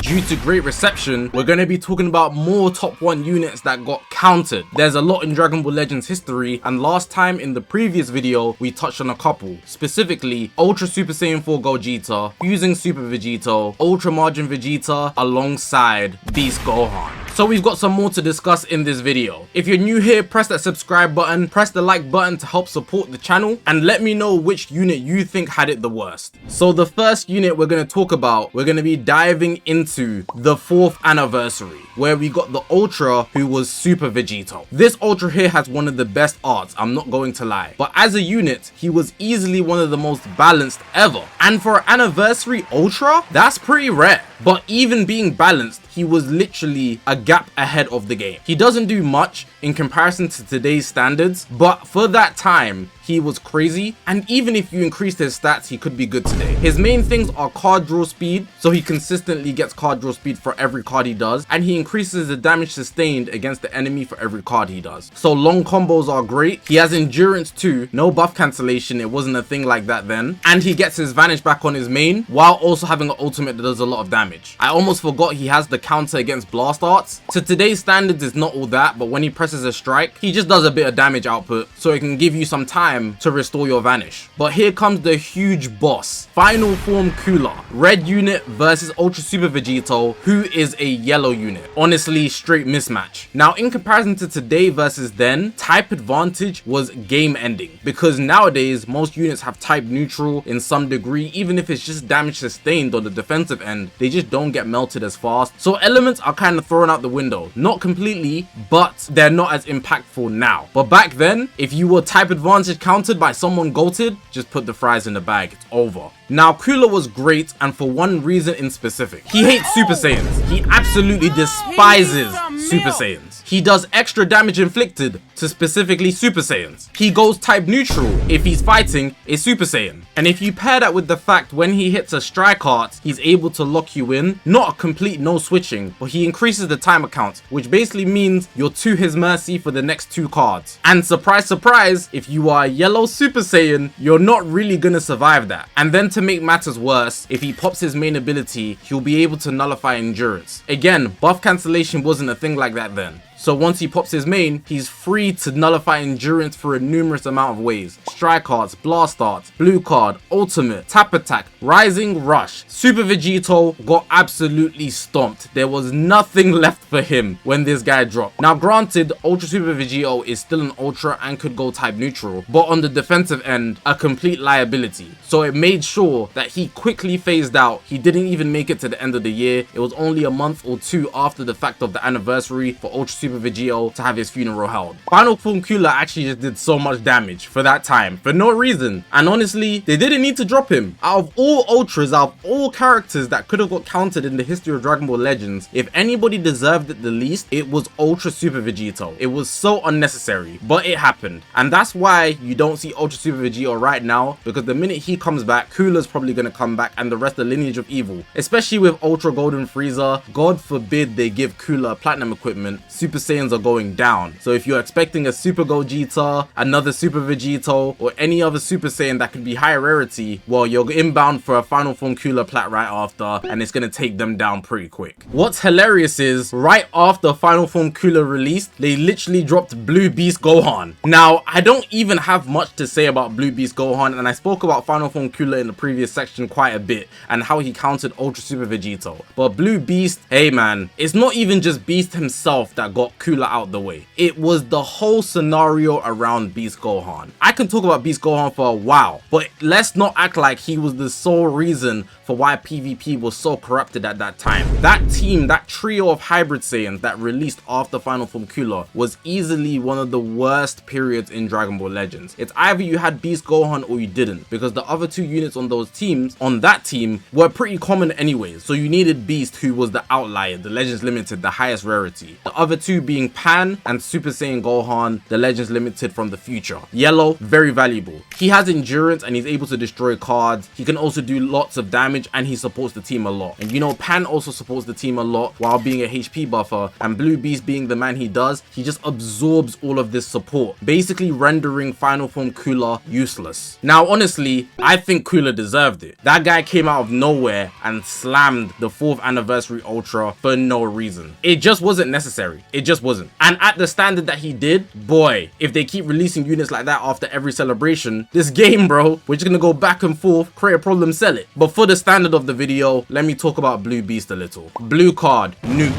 due to great reception, we're going to be talking about more top 1 units that got countered. There's a lot in Dragon Ball Legends history, and last time in the previous video, we touched on a couple, specifically Ultra Super Saiyan 4 Gogeta, Fusing Super Vegito, Ultra Margin Vegeta, alongside Beast Gohan. So we've got some more to discuss in this video. If you're new here, press that subscribe button, press the like button to help support the channel, and let me know which unit you think had it the worst. So the first unit we're going to talk about, we're going to be diving into the 4th anniversary, where we got the Ultra who was Super Vegito. This Ultra here has one of the best arts, I'm not going to lie, but as a unit, he was easily one of the most balanced ever. And for an anniversary Ultra, that's pretty rare. But even being balanced, he was literally a gap ahead of the game. He doesn't do much in comparison to today's standards, but for that time, he was crazy, and even if you increased his stats, he could be good today. His main things are card draw speed, so he consistently gets card draw speed for every card he does, and he increases the damage sustained against the enemy for every card he does. So long combos are great. He has endurance too, no buff cancellation, it wasn't a thing like that then, and he gets his vanish back on his main, while also having an ultimate that does a lot of damage. I almost forgot he has the counter against blast arts. To today's standards, it's not all that, but when he presses a strike, he just does a bit of damage output, so it can give you some time to restore your vanish. But here comes the huge boss, Final Form Cooler, red unit versus Ultra Super Vegito, who is a yellow unit. Honestly, straight mismatch. Now in comparison to today versus then, type advantage was game ending, because nowadays most units have type neutral in some degree. Even if it's just damage sustained on the defensive end, they just don't get melted as fast, so elements are kind of thrown out the window. Not completely, but they're not as impactful now. But back then, if you were type advantage countered by someone goated, just put the fries in the bag, it's over. Now Cooler was great, and for one reason in specific. He hates Super Saiyans. He absolutely despises Super Saiyans. He does extra damage inflicted to specifically Super Saiyans. He goes type neutral if he's fighting a Super Saiyan. And if you pair that with the fact when he hits a strike art, he's able to lock you in, not a complete no switching, but he increases the timer count, which basically means you're to his mercy for the next 2 cards. And surprise, surprise, if you are a yellow Super Saiyan, you're not really gonna survive that. And then to make matters worse, if he pops his main ability, he'll be able to nullify endurance. Again, buff cancellation wasn't a thing like that then. So once he pops his main, he's free to nullify endurance for a numerous amount of ways. Strike arts, blast arts, blue card, ultimate, tap attack, rising rush. Super Vegito got absolutely stomped. There was nothing left for him when this guy dropped. Now granted, Ultra Super Vegito is still an ultra and could go type neutral, but on the defensive end, a complete liability. So it made sure that he quickly phased out. He didn't even make it to the end of the year. It was only a month or 2 after the fact of the anniversary for Ultra Super Vegito to have his funeral held. Final Form Cooler actually just did so much damage for that time, for no reason. And honestly, they didn't need to drop him. Out of all Ultras, out of all characters that could have got counted in the history of Dragon Ball Legends, if anybody deserved it the least, it was Ultra Super Vegito. It was so unnecessary, but it happened. And that's why you don't see Ultra Super Vegito right now, because the minute he comes back, Cooler's probably going to come back, and the rest of the lineage of evil. Especially with Ultra Golden Frieza, God forbid they give Cooler platinum equipment, Super Saiyans are going down. So if you're expecting a Super Gogeta, another Super Vegito, or any other Super Saiyan that could be high rarity, well, you're inbound for a Final Form Cooler plat right after, and it's gonna take them down pretty quick. What's hilarious is, right after Final Form Cooler released, they literally dropped Blue Beast Gohan. Now, I don't even have much to say about Blue Beast Gohan, and I spoke about Final Form Cooler in the previous section quite a bit, and how he countered Ultra Super Vegito. But Blue Beast, hey man, it's not even just Beast himself that got Cooler out the way. It was the whole scenario around Beast Gohan. I can talk about Beast Gohan for a while, but let's not act like he was the sole reason for why PvP was so corrupted at that time. That team, that trio of hybrid Saiyans that released after Final Form Cooler was easily one of the worst periods in Dragon Ball Legends. It's either you had Beast Gohan or you didn't, because the other 2 units on those teams, on that team, were pretty common anyways. So you needed Beast, who was the outlier, the Legends Limited, the highest rarity. The other 2 two being Pan and Super Saiyan Gohan, the Legends Limited from the future. Yellow, very valuable. He has endurance and he's able to destroy cards. He can also do lots of damage and he supports the team a lot. And you know, Pan also supports the team a lot while being a HP buffer, and Blue Beast being the man he does, he just absorbs all of this support, basically rendering Final Form Cooler useless. Now honestly, I think Cooler deserved it. That guy came out of nowhere and slammed the 4th anniversary Ultra for no reason. It just wasn't necessary. It just wasn't. And at the standard that he did, boy, if they keep releasing units like that after every celebration, this game, bro, we're just gonna go back and forth, create a problem, sell it. But for the standard of the video, let me talk about Blue Beast a little. Blue card, nuke.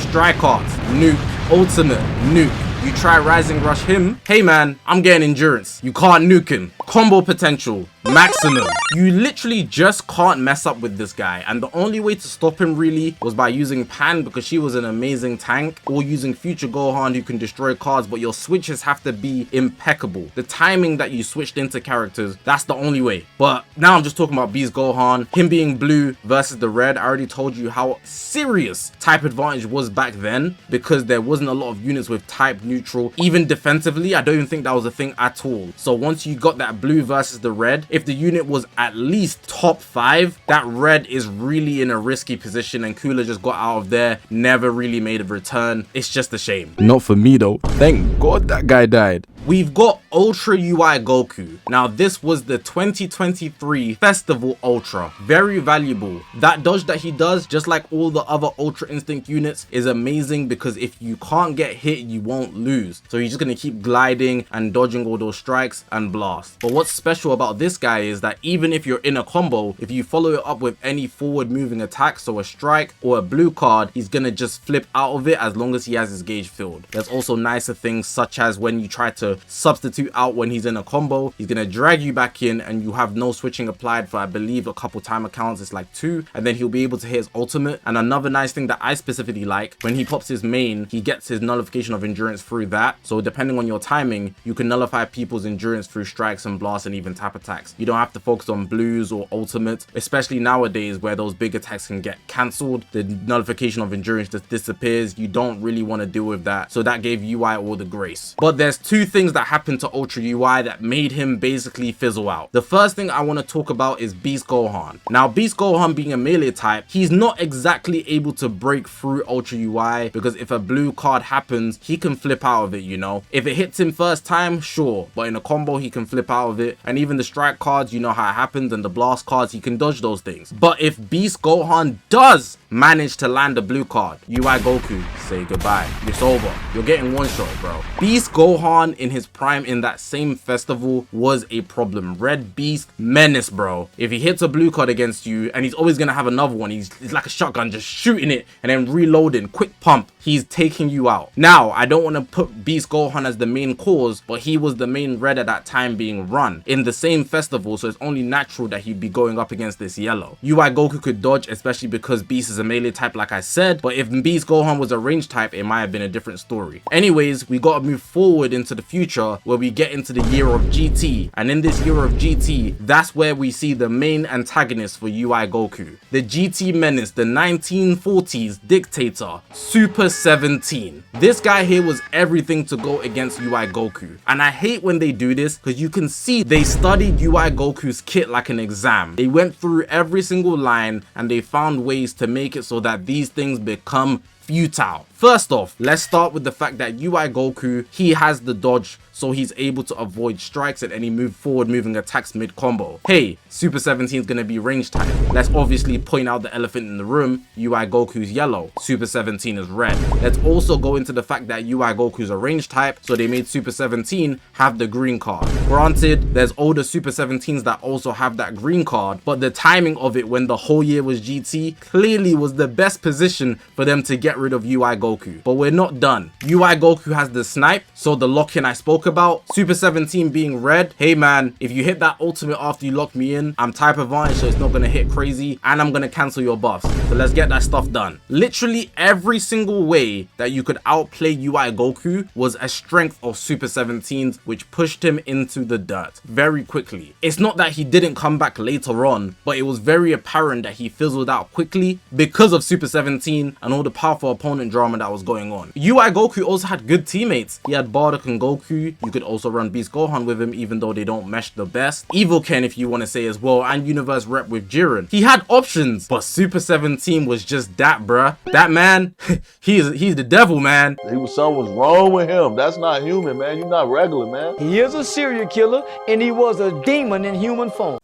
Strike cards, nuke. Ultimate, nuke. You try Rising Rush him, hey man, I'm getting endurance. You can't nuke him. Combo potential, maximum. You literally just can't mess up with this guy, and the only way to stop him really was by using Pan, because she was an amazing tank, or using Future Gohan who can destroy cards, but your switches have to be impeccable. The timing that you switched into characters, that's the only way. But now I'm just talking about Beast Gohan, him being blue versus the red. I already told you how serious type advantage was back then, because there wasn't a lot of units with type neutral. Even defensively, I don't even think that was a thing at all. So once you got that blue versus the red, if the unit was at least top 5, that red is really in a risky position, and Cooler just got out of there, never really made a return. It's just a shame. Not for me though. Thank God that guy died. We've got Ultra UI Goku. Now this was the 2023 Festival Ultra. Very valuable. That dodge that he does, just like all the other Ultra Instinct units, is amazing, because if you can't get hit, you won't lose. So he's just gonna keep gliding and dodging all those strikes and blast. But what's special about this guy is that even if you're in a combo, if you follow it up with any forward moving attack, so a strike or a blue card, he's gonna just flip out of it as long as he has his gauge filled. There's also nicer things, such as when you try to substitute out when he's in a combo, he's gonna drag you back in and you have no switching applied for, I believe, a couple timer counts. It's like 2, and then he'll be able to hit his ultimate. And another nice thing that I specifically like, when he pops his main, he gets his nullification of endurance through that. So depending on your timing, you can nullify people's endurance through strikes and blasts and even tap attacks. You don't have to focus on blues or ultimate, especially nowadays where those big attacks can get cancelled. The nullification of endurance just disappears. You don't really want to deal with that. So that gave UI all the grace. But there's 2 things that happened to Ultra UI that made him basically fizzle out. The first thing I want to talk about is Beast Gohan. Now Beast Gohan being a melee type, he's not exactly able to break through Ultra UI, because if a blue card happens, he can flip out of it, you know. If it hits him first time, sure, but in a combo he can flip out of it. And even the strike cards, you know how it happens, and the blast cards, he can dodge those things. But if Beast Gohan does manage to land a blue card, UI Goku, say goodbye. It's over. You're getting one shot, bro. Beast Gohan in his prime in that same festival was a problem. Red Beast, menace, bro. If he hits a blue card against you, and he's always gonna have another one, he's like a shotgun, just shooting it and then reloading, quick pump, he's taking you out. Now I don't want to put Beast Gohan as the main cause, but he was the main red at that time being run in the same festival, so it's only natural that he'd be going up against this yellow. UI Goku could dodge, especially because Beast is a melee type, like I said, but if Beast Gohan was a range type, it might have been a different story. Anyways, we gotta move forward into the future, where we get into the year of GT, and in this year of GT, that's where we see the main antagonist for UI Goku, the GT menace, the 1940s dictator, Super 17. This guy here was everything to go against UI Goku, and I hate when they do this, because you can see they studied UI Goku's kit like an exam. They went through every single line and they found ways to make it so that these things become futile. First off, let's start with the fact that UI Goku, he has the dodge, so he's able to avoid strikes and any forward moving attacks mid combo. Hey, Super 17 is going to be range type. Let's obviously point out the elephant in the room. UI Goku's yellow, Super 17 is red. Let's also go into the fact that UI Goku's a range type, so they made Super 17 have the green card. Granted, there's older Super 17s that also have that green card, but the timing of it when the whole year was GT clearly was the best position for them to get rid of UI Goku. But we're not done. UI Goku has the snipe, so the lock-in I spoke about. Super 17 being red, hey man, if you hit that ultimate after you lock me in, I'm type advantage, so it's not gonna hit crazy, and I'm gonna cancel your buffs. So let's get that stuff done. Literally every single way that you could outplay UI Goku was a strength of Super 17's, which pushed him into the dirt very quickly. It's not that he didn't come back later on, but it was very apparent that he fizzled out quickly because of Super 17 and all the powerful for opponent drama that was going on. UI Goku also had good teammates. He had Bardock and Goku. You could also run Beast Gohan with him, even though they don't mesh the best. Evil Ken, if you want to say as well, and Universe Rep with Jiren. He had options, but Super 17 was just that, bruh. That man, he's the devil, man. Something was wrong with him. That's not human, man. You're not regular, man. He is a serial killer, and he was a demon in human form.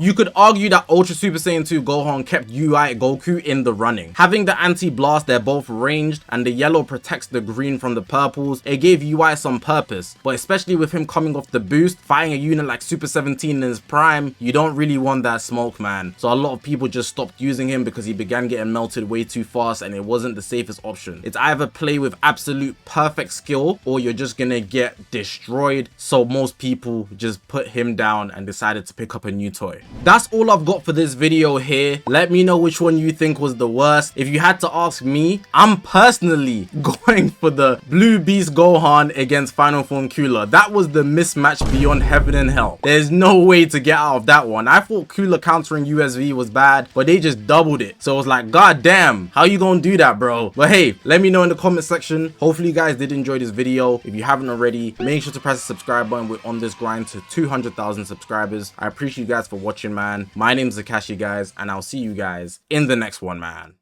You could argue that Ultra Super Saiyan 2 Gohan kept UI Goku in the running. Having the anti-blast, they're both ranged, and the yellow protects the green from the purples. It gave UI some purpose, but especially with him coming off the boost, fighting a unit like Super 17 in his prime, you don't really want that smoke, man. So a lot of people just stopped using him because he began getting melted way too fast and it wasn't the safest option. It's either play with absolute perfect skill or you're just gonna get destroyed. So most people just put him down and decided to pick up a new toy. That's all I've got for this video here. Let me know which one you think was the worst. If you had to ask me, I'm personally going for the Blue Beast Gohan against Final Form Cooler. That was the mismatch beyond heaven and hell. There's no way to get out of that one. I thought Cooler countering USV was bad, but they just doubled it. So it was like, god damn, how you gonna do that, bro? But hey, let me know in the comment section. Hopefully you guys did enjoy this video. If you haven't already, make sure to press the subscribe button. We're on this grind to 200,000 subscribers. I appreciate you guys for watching, man. My name's Zakashi, guys, and I'll see you guys in the next one, man.